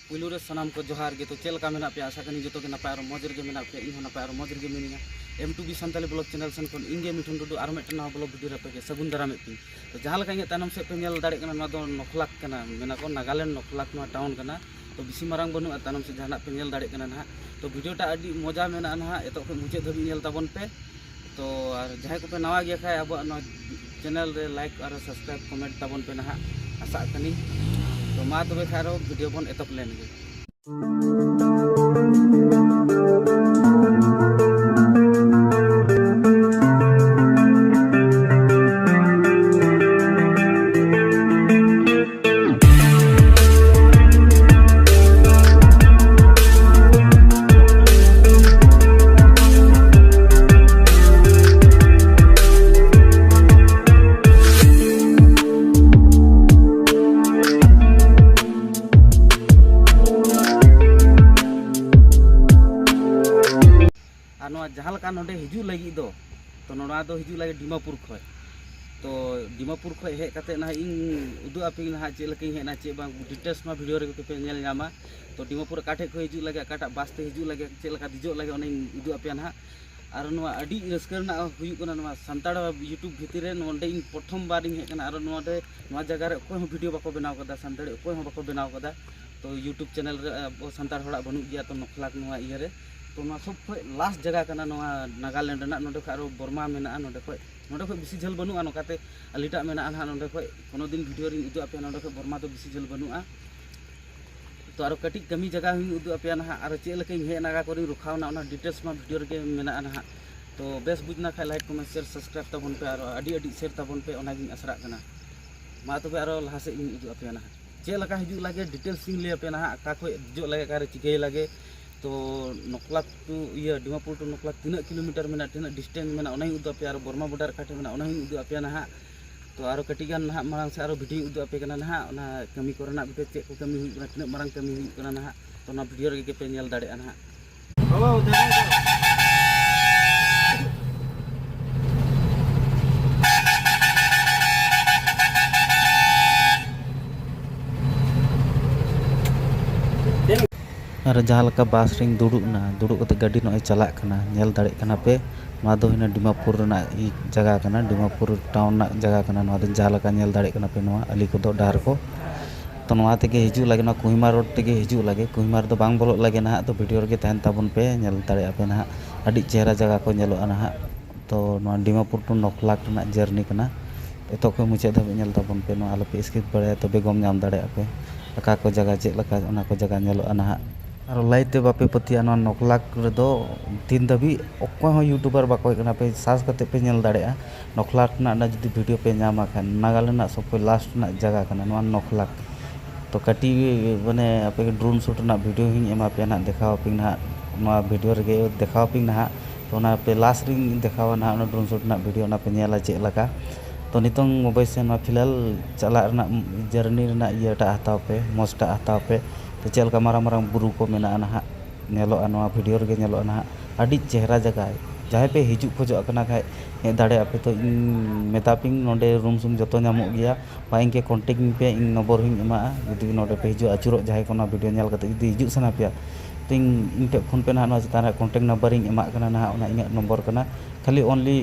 पुलू रे सनाम को जोहार गे तो चेलका मेना पे आशा कनी जतो के नपाय और मौज रे मेना पे इन नपाय और मौज रे मिनिया M2B संताली ब्लॉग चैनल सन कोन इंगे मिठुन टुडू आरो मेटन ना ब्लॉग वीडियो पे सगुन दारा में पिन तो जहां लका इन तानम से पे नेल दाड़े कना ना दो नखलाक कना मेना को नागालैंड नखलाक ना टाउन कना तो बिसी मारंग बनु तानम से जहां पे नेल दाड़े कना ना तो वीडियो टा अडी मजा मेना ना एतो पे मुचे धबी नेल ताबन पे तो और जहां को पे नवा गया खाय अब चैनल रे लाइक और सब्सक्राइब कमेंट ताबन पे ना आशा कनी तो मा तबे खारो वीडियो बन एतप लेन गे जहाँ नोडे हिजू लगी दो तो नोड़ा दो हिजू लगे डिमापुर खय तो डिमापुर खय हे कते ना इन उदु आपी ना चे लके हे ना चे बांग डिटेल्स मा वीडियो रे पे नेल नामा तो डिमापुर काठे को हिजू लगे काटा बास ते हिजू लगे चे लका दिजो लगे ओने उदु आपी ना आरो नोवा अडी रस्कर ना हुयु कना नोवा संताड़ यूट्यूब भितर रे नोंडे इन प्रथम बार इन हे कना आरो नोडे नोवा जगह रे कोई वीडियो बाको बनाव कदा संताड़ कोई बाको बनाव कदा तो यूट्यूब चैनल रे संताड़ हड़ा बनु गया तो नखलाक नोवा इया रे तो सब लास्ट जगह करना नागालैंड नोडे खो बर्मा मेना नोडे खो बेसी झल बनुआ नोकाते अलिटा मेना ना नोडे खो कोनो दिन वीडियो रे उदु आपे नोडे खो बर्मा तो बेसी झल बनुआ तो आरो कटी कमी जगह हुई उदु आपे ना आरो चे लके हे नागा करी रुखावना ओना डिटेल्स मा वीडियो रे मेना ना तो बेस बुझना खा लाइक कमेंट शेयर सब्सक्राइब ताबन पे आरो अडी अडी शेयर ताबन पे ओना गिन आसरा कना मा तबे आरो लहा से इन उदु आपे ना चे लका हिजु लागे डिटेल्स इन ले आपे ना का खो जो लागे कारे चिके लागे तो नखलाक टू ये डिमापुर टू नखलाक 3 किलोमीटर में तीन डिस्टेंस में उना उदु आपे और बर्मा बॉर्डर काटे में उना उदु आपे ना तो आरो कटी गान ना मारंग से आरो वीडियो उदु आपे कना ना उना कमी करना वीडियो चेक को कमी हुई तीन मारंग कमी हुई कना ना तो ना वीडियो रे पे नेल दाड़े ना और जहाँ लका बास रिंग दुड़ुना दुड़ु कते गाड़ी नय चलाक कना नेल दाड़े कना पे मा दो हिना डिमापुर ना जगह कना डिमापुर टाउन ना जगह कना नवा दो जहाँ लका नेल दाड़े कना पे नवा अली को दो डार को तो नवा तेगे हिजू लगे ना कोहिमा रोड तेगे हिजू लगे कोहिमा दो बांग बोलो लगे ना तो वीडियो रे तहन ताबन पे नेल दाड़े पे ना अडी चेहरा जगह को नेलो ना तो नवा डिमापुर टू नखलाक ना जर्नी कना एतो को मुचे धाबे नेल ताबन पे नवा आलो पे स्किप बड़े तबे गम नाम दाड़े पे अका को जगह चे लका ओना को जगह नेलो ना और लाइते बापे पतिया नखलाक रेदो तीन दबी अकोय हो यूट्यूबर बाको कना पे सास कते पे नेल दाड़े नखलाक ना जुदी वीडियो पे नामा खान नागालैंड ना सब लास्ट ना जगह कना नखलाक तो कटी माने आपे ड्रोन शूट ना वीडियो हिं एमा पे ना देखाव पिन ना वीडियो रे देखाव पिन ना तो ना पे लास्ट रिंग देखाव ना ड्रोन शूट ना वीडियो ना पे नेला चे लगा तो नितों मोबाइल से ना फिलहाल चला ना जर्नी ना इयाटा हताव पे मस्टा हताव पे तो चलका मारा मारंग बुरु को मेना ना नेलो ना वीडियो रे नेलो ना अडी चेहरा जगह जहाँ पे हिजू खोजो कना खाय हे दाड़े आपे तो इन मेतापिंग नोडे रूम सूम जतो नामो गया बा इनके कांटेक्ट पे इन नंबर हिं एमा जदी नोडे पे हिजू अचुरो जहाँ को ना वीडियो नेल कते जदी हिजू सना पे तो इन टे फोन पे ना चितान कांटेक्ट नंबर हिं एमा कना ना ओना इना नंबर कना खाली ओनली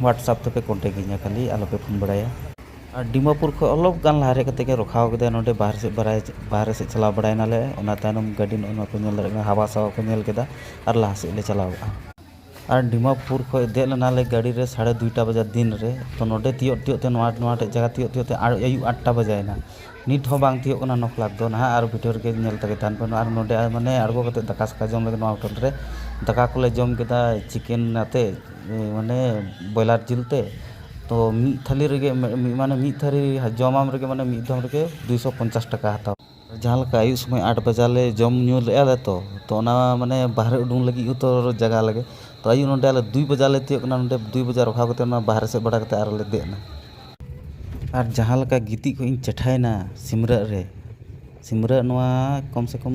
व्हाट्सएप पे कांटेक्ट हिं खाली आलो पे फोन बड़ाया और डिमापुर को अलग गान लहारे कते के रखाव के नोडे बाहर से चला बड़ाय नाले ओना तानम गाड़ी ओना को नेल दाड़े हवा सावा को नेल केदा और लहा से ले चलावा और डिमापुर को दे नाले गाड़ी रे 2:30 बजे दिन रे तो नोडे तियो तियो ते नोआ जगह तियो तियो ते आयु 8टा बजायना नित हो बांग तियो कना नखलाक दो ना और वीडियो रे नेल तके तान पे और नोडे माने आड़गो कते दाका सका जम लगे नोआ होटल रे दाका कोले जम केदा चिकेन नाते माने बॉयलर जिलते तो मी थाली रे माने मी थाली जमाम रे माने मी दम रे 250 टाका हताव जहाँ लका आयु समय 8 बजाले जम न्यू ले तो ना माने बाहर उडुंग लगी उतर जगह लगे तो आयु नोडे आले 2 बजाले तियो ना नोडे 2 बजा रखा कते ना बाहर से बड़ा कते आर ले देना और जहाँ लका गिती को इन चठायना सिमरा नोआ कम से कम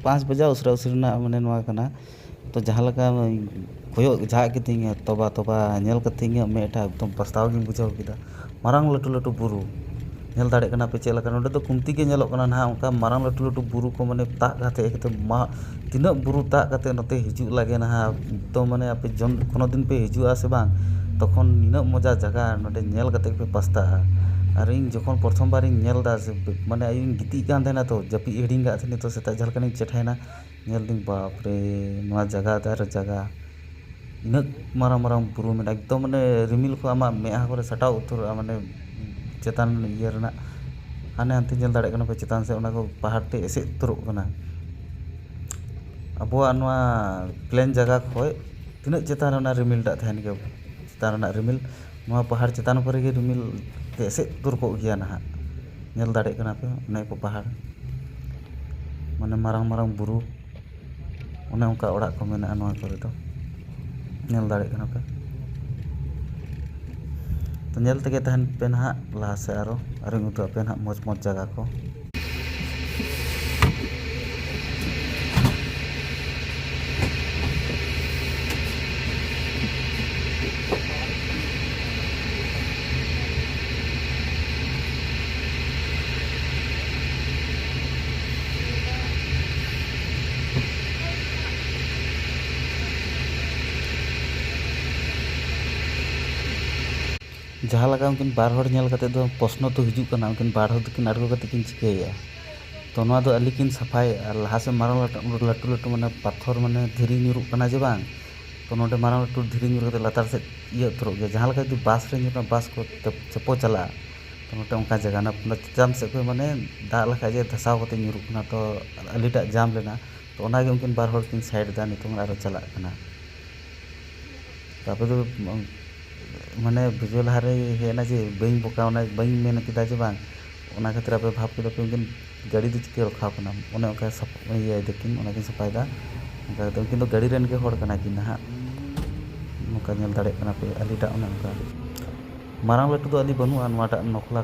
5 बजा उसरा उसरना माने नोआ कना तो जहाँ लका कोयो जहाँ के तोबा नेल कते मेटा एकदम पछताव गिन बुझाव किदा मारंग लटू लटू बुरु nyel dare kana pe chela kana do kumti ge nyelok kana na onka marang latu latu buru ko mane tak kate ma tinak buru tak kate note hiju lage na to mane ape jon kono din pe hiju ase bang tokon nina moja jaga note nyel kate pe pasta ar ᱤᱧ ᱡᱚᱠᱷᱚᱱ ᱯᱨᱚᱛᱷᱚᱢ ᱵᱟᱨ ᱤᱧ ᱧᱮᱞ ᱫᱟ ᱢᱟᱱᱮ ᱤᱧ ᱜᱤᱛᱤᱡ ᱠᱟᱱ ᱛᱟᱦᱮᱱᱟ ᱛᱚ ᱡᱟᱹᱯᱤᱫ ᱦᱤᱲᱤᱧ ᱠᱟᱜ ᱛᱟᱦᱮᱱᱤᱧ ᱛᱚ ᱥᱮᱛᱟᱜ ᱡᱟᱦᱟᱸ ᱞᱮᱠᱟᱧ ᱪᱮᱴᱷᱟᱭᱱᱟ ᱧᱮᱞ ᱫᱤᱧ ᱵᱟᱯ ᱨᱮ ᱱᱚᱣᱟ ᱡᱟᱭᱜᱟ ᱫᱟᱨ ᱡᱟᱭᱜᱟ ᱤᱱᱟᱹᱜ ᱢᱟᱨᱟᱝ ᱢᱟᱨᱟᱝ ᱵᱩᱨᱩ ᱢᱮᱱᱟᱜᱼᱟ ᱮᱠᱫᱚᱢ ᱢᱟᱱᱮ ᱨᱤᱢᱤᱞ ᱠᱚ ᱟᱢᱟᱜ ᱢᱮᱫᱦᱟ ᱠᱚᱨᱮ ᱥᱟᱴᱟᱣ ᱩᱛᱟᱹᱨᱚᱜᱼᱟ ᱢᱟᱱᱮ ᱪᱮᱛᱟᱱ ᱤᱭᱟᱹ ᱨᱮᱱᱟᱜ ᱦᱟᱱᱮ ᱦᱟᱱᱛᱮ ᱧᱮᱞ ᱫᱟᱲᱮᱭᱟᱜ ᱠᱟᱱᱟ ᱯᱮ ᱪᱮᱛᱟᱱ ᱥᱮᱫ ᱚᱱᱟ ᱠᱚ ᱯᱟᱦᱟᱲ ᱛᱮ ᱮᱥᱮᱫ ᱩᱛᱟᱹᱨᱚᱜ ᱠᱟᱱᱟ ᱟᱵᱚᱣᱟᱜ ᱱᱚᱣᱟ ᱯᱞᱮᱱ ᱡᱟᱭᱜᱟ ᱠᱷᱚᱡ ᱛᱤᱱᱟᱹᱜ ᱪᱮᱛᱟᱱ ᱨᱮ ᱚᱱᱟ ᱨᱤᱢᱤᱞ ᱴᱟᱜ ᱛᱟᱦᱮᱱ ᱜᱮᱭᱟ ᱪᱮᱛᱟन ᱨᱮᱱᱟᱜ ᱨᱤᱢᱤᱞ ᱱᱚᱣᱟ ᱯᱟᱦᱟᱲ ᱪᱮᱛᱟᱱ ᱠᱚᱨᱮ ᱜᱮ ᱨᱤᱢᱤᱞ ᱛᱮ ᱮᱥᱮᱫ ᱩᱛᱟᱹᱨ ᱠᱚᱜ ᱜᱮᱭᱟ ᱱᱟᱦᱟᱜ nyel dare kana pe one ko pahar mane marang marang buru one onka orak ko mena noa kore do nyel dare kana pe to nyel tege tahan pe na laha se aro udu pe na moj moj jaga ko जहाँ लगा उनकिन बार हर nail कते दो प्रश्न तो हिजू कना उनकिन बार हर किन अड़गो कते किन चिकेया तो नोआ दो अली किन सफाई लहा से मारंग लटू लटू माने पाथर माने धीरी ᱧᱩᱨᱩᱜ कना जे बांग तो नोडे मारंग लटू धीरी ᱧᱩᱨ कते लातार से इया उतरो गया जहाँ लगा जो बास रे ᱧᱩᱨना बास को चपो चला तो नोटे उनका जगह ना जाम से को माने दा लखा जे धसाव कते ᱧᱩᱨᱩᱜ कना तो अलीटा जाम लेना तो ओना गे उनकिन बार हर किन साइड दा नितों आरो चला कना तापे तो माने भिडियो लहारे हेना जे बई बोका ओना बई मेन किदा जे बांग ओना खातिर आपे भाव के पे उनकिन गाड़ी दो चिके रखा कना ओने ओका सब ये देकिन ओना के सफायदा ओका तो उनकिन तो गाड़ी रेन के होड़ कना कि ना नोका नेल दाड़े कना पे अलीटा ओना ओका मारांग लटू तो अली बनु अनवाटा नखला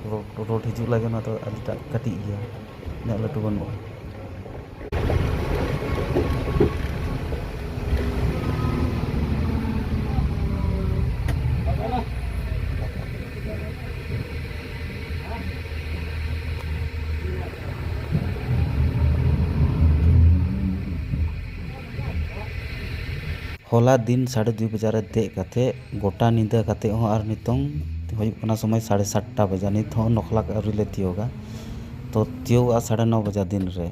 रोड हिजू लागे ना तो अलीटा कटी गया ने लटू बनु होला दिन 2:30 बजे दे कते गोटा नींदा कते हो और नितों होयुग कना समय 7:30 बजे नित हो नखला अवरी ले तियोगा तो तियो 9:30 बजे दिन रे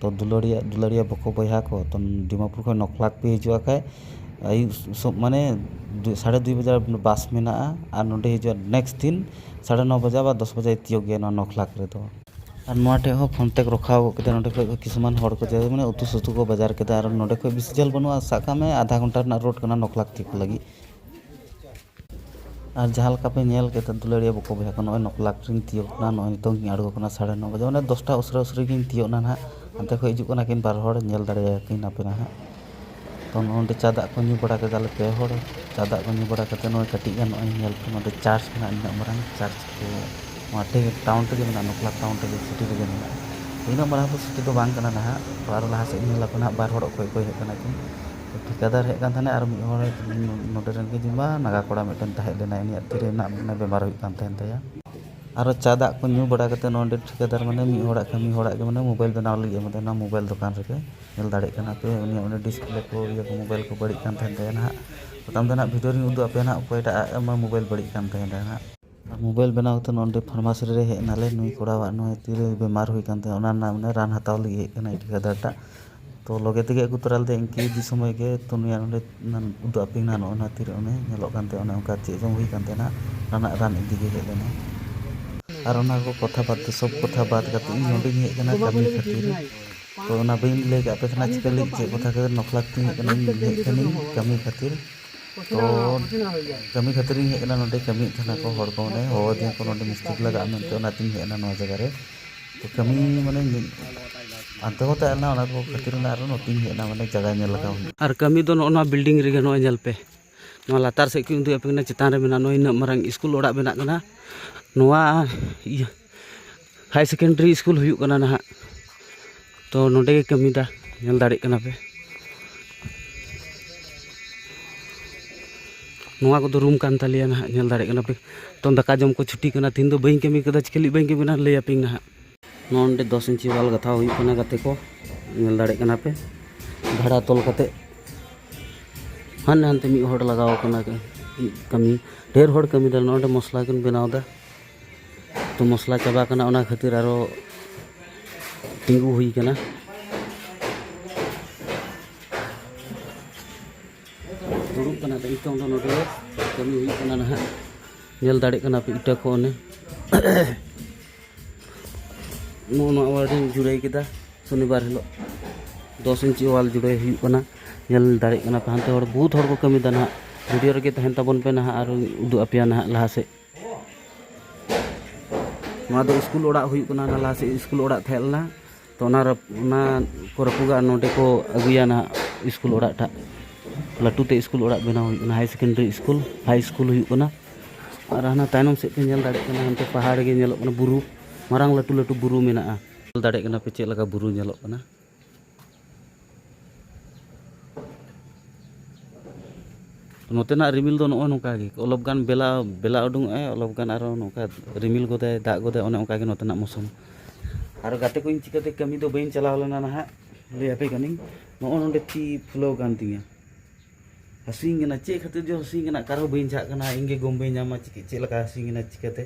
तो दुलड़िया बको बहा को तो डिमापुर को नखला पे हिजुआ खाय आई सब माने 2:30 बजे बस मेना और नोडे हिजुआ नेक्स्ट दिन 9:30 बजे बा 10 बजे तियो गया नखला रे तो और नोटे हो कॉन्टेक्ट रखा कते नोटे को किसमान हड़ को जे माने उतु सुतु को बाजार के और नोटे को बिसजल बनुआ साका में आधा घंटा ना रोड कना नखलाक ठीक लगी और जहाँ लका पे नेल के दुलड़िया बको बहा को नय नखलाक रिन तियो ना नय नितों की आड़गो कना 9:30 बजे माने 10टा उसरे उसरे किन तियो ना ना अंते को हिजु कना किन बार हड़ नेल दाड़े किन आपे ना तो नोंडे चादा को न्यू बड़ा के दाले पे हड़ चादा को न्यू बड़ा के नय कटी गन नय नेल को नोंडे चार्ज ना इन मरंग चार्ज को माटे टाउन टे में नखला टाउन टे सिटी रे में इन मरंग तो सिटी तो बांग कना ना बार लहा से नेल को ना बार हड़ को हेज कना कि ठिकादार हेज कान थाने और मी हड़ नोडे रन के जिमा नागा कोड़ा मेटन ताहे लेना इन तिरे ना बेमार हुई कान थान तया और चादा को न्यू बड़ा कते नोंडे ठिकादार माने मी हड़ा के माने मोबाइल बनाव लगी माने ना मोबाइल दुकान रे नेल दाड़े कना पे उनी डिस्प्ले को ये को मोबाइल को बड़ी कान थान तया ना तम दना वीडियो री उदु आपे ना कोयटा मोबाइल बड़ी कान तया ना मोबाइल बनाव तो नोंडे फार्मेसी रे हे नाले नुई कोड़ावा नय तिरे बेमार हुई कान तया ओना ना माने रान हताव लगी हे कना ठिकादारटा तो लगे तेगे अगु तोराल दे इनकी दि समय के तो नुया नोंडे उदु आपे ना ओना तिरे ओने नेलो कान ते ओने उनका चे जम हुई कान ते ना रान इदि गे हे लेना और ओना को कथा बात सब कथा बात कते इन नोंडे हे कना कमी खातिर तो ओना बइन ले के आपे थाना चिकल चे कथा के नखलाक ती कना हे कनी कमी खातिर तो कमी खातिर हे कना नोंडे कमी थाना को हड़ को ने हो दे को नोंडे मिस्टेक लगा मेनते ओना तिन हे ना नो जगह रे तो कमी माने अंत होता है ना ओना को खातिर ना रो नोटिंग हे ना माने जगह ने लगा और कमी दो नोना बिल्डिंग रे नो नेल पे नो लातार से कि उदु पे चितान रे मेना नो इन मरंग स्कूल ओड़ा बेना कना नोआ हाई सेकेंडरी स्कूल हुयु कना ना तो नोडे के कमी दा नेल दाड़े कना पे नोआ को रूम कान तालिया ना नेल दाड़े कना पे तो दाका जम को छुट्टी कना तीन दो बई कमी कदा चिकली बई कमी ना ले आपिंग ना नोंडे 10 इंची वाल गथा हुई कना गाते को नेल दाड़े कना पे घड़ा तोल कते हाने हानते मी होड़ लगाव कना कमी ढेर होड़ कमी दल नोंडे मसला कन बनाव दा तो मसला चाबा कना ओना खातिर आरो टिंगू हुई कना दुड़ुब कना तो इतों दो नोडे कमी हुई कना ना नेल दाड़े कना पे इटा को ने नो वार्डन जुड़ाई केदा शनिवार हिलो 10 इंची वाल जुड़ाई हुई कना नेल दाड़े कना पे हानते होड़ बहुत होड़ को कमी दा ना वीडियो रे तहन तबन पे ना आरो उदु अपिया ना लहा से नोआ दो स्कूल ओड़ा हुई कना ना लहा से स्कूल ओड़ा थेलना तो ना को रपुगा नोडे को अगुया ना स्कूल ओड़ा टा लाटूते स्कूल ओड़ा बना हुई कना high secondary school high school हुई कना और हाना तायनम से पे नेल दाड़े कना हनते पहाड़ गे नेलो कना बुरु मारांग लाटू लाटू बुरु मेना नेल दाड़े कना पे चेक लगा बुरु नेलो कना नोतेना रिमिल दो नो नोका गे अलप गान बेला बेला उडुंग अलप गान आरो नोका रिमिल गोदे दाग गोदे ओने ओका गे नोतेना मौसम आरो गाते को चिकाते कमी दो बइन चलाव लेना ना ले आपे कनिंग नो नोंडे ती फुलो गान तिया हसिंग ना चे खातिर जो हसिंग ना कारो बइन जा कना इंगे गम बइन जामा चिके चे लका हसिंग ना चिकाते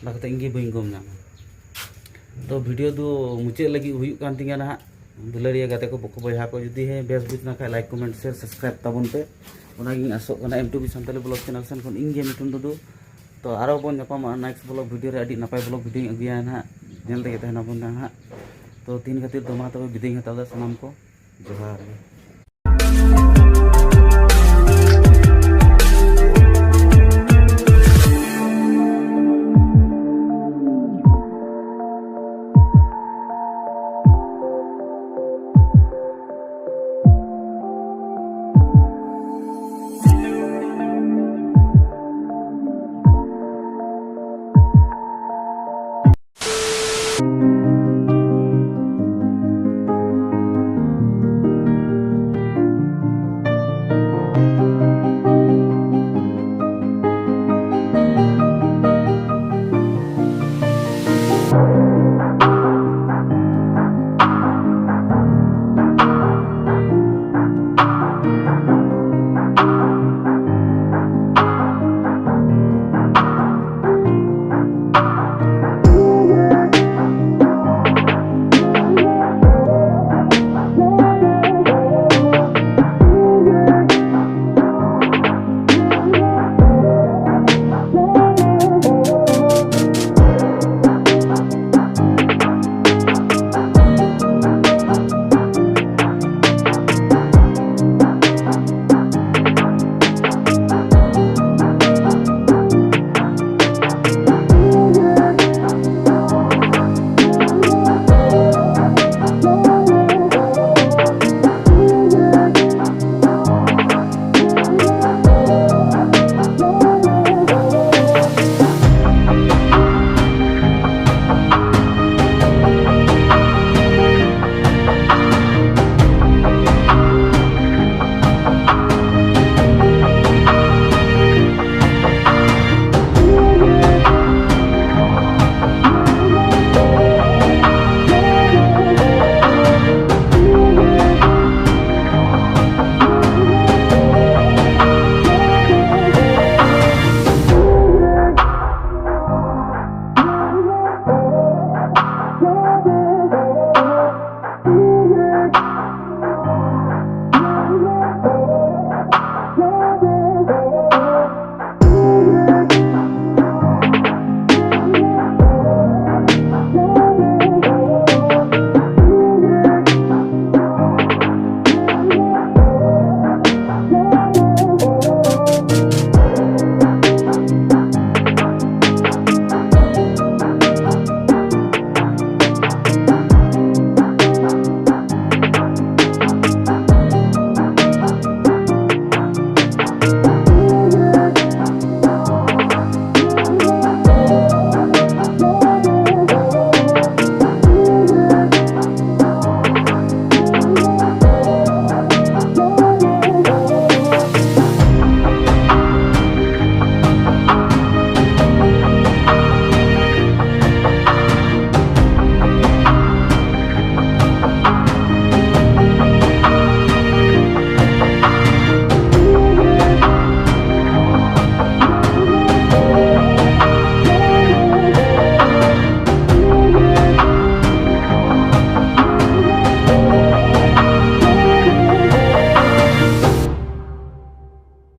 ना कते इंगे बइन गम जामा तो वीडियो दो मुचे लगी हुई कान तिया ना दुलरिया गाते को बको बहा को जुदी है बेस बुझ ना लाइक कमेंट शेयर सब्सक्राइब ताबन पे ओनागिंग आसो कना M2B Santali blog channel Sen खन इंगे मिटुन दो तो आरो बन जापामा नेक्स्ट ब्लॉग वीडियो रे अडी नापाय ब्लॉग वीडियो अगुया ना नेल तेगे तहना बन ना तो तीन खातिर दो मा तबे बिदाय हताव दा सनाम को जोहार गे।